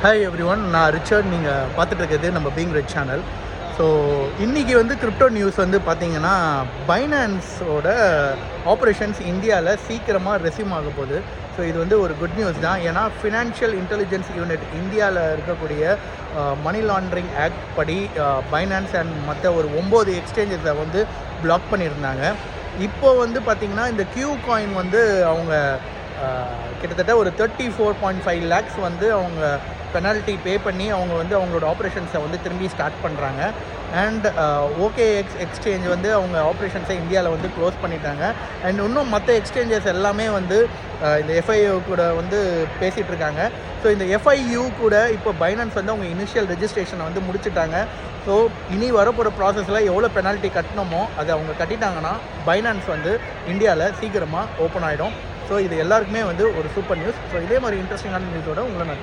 Hi every one, நான் Richard. நீங்கள் பார்த்துட்டு இருக்கிறது நம்ம பீங் ரெட் சேனல். ஸோ இன்றைக்கி வந்து கிரிப்டோ நியூஸ் வந்து பார்த்தீங்கன்னா, பைனான்ஸோட ஆப்ரேஷன்ஸ் இந்தியாவில் சீக்கிரமாக ரெஸ்யூம் ஆக போகுது. ஸோ இது வந்து ஒரு குட் நியூஸ் தான். ஏன்னா ஃபினான்ஷியல் இன்டெலிஜென்ஸ் யூனிட் இந்தியாவில் இருக்கக்கூடிய மணி லாண்ட்ரிங் ஆக்ட் படி பைனான்ஸ் அண்ட் மற்ற ஒரு 9 எக்ஸ்சேஞ்சஸை வந்து பிளாக் பண்ணியிருந்தாங்க. இப்போது வந்து பார்த்திங்கன்னா இந்த கியூ காயின் வந்து அவங்க கிட்டத்தட்ட ஒரு 34.5 lakhs வந்து அவங்க பெனால்ட்டி பே பண்ணி அவங்க வந்து அவங்களோட ஆப்ரேஷன்ஸை வந்து திரும்பி ஸ்டார்ட் பண்ணுறாங்க. அண்ட் OKX எக்ஸ்சேஞ்ச் வந்து அவங்க ஆப்ரேஷன்ஸை இந்தியாவில் வந்து க்ளோஸ் பண்ணிட்டாங்க. அண்ட் இன்னும் மற்ற எக்ஸ்சேஞ்சஸ் எல்லாமே வந்து இந்த FIU கூட வந்து பேசிகிட்டு இருக்காங்க. ஸோ இந்த FIU கூட இப்போ பைனான்ஸ் வந்து அவங்க இனிஷியல் ரெஜிஸ்ட்ரேஷனை வந்து முடிச்சுட்டாங்க. ஸோ இனி வரப்போகிற ப்ராசஸில் எவ்வளோ பெனால்ட்டி கட்டணுமோ அதை அவங்க கட்டிட்டாங்கன்னா பைனான்ஸ் வந்து இந்தியாவில் சீக்கிரமாக ஓப்பன் ஆகிடும். ஸோ இது எல்லாருக்குமே வந்து ஒரு சூப்பர் நியூஸ். ஸோ இதே மாதிரி இன்ட்ரெஸ்டிங்கான நியூஸோட உங்களை நான்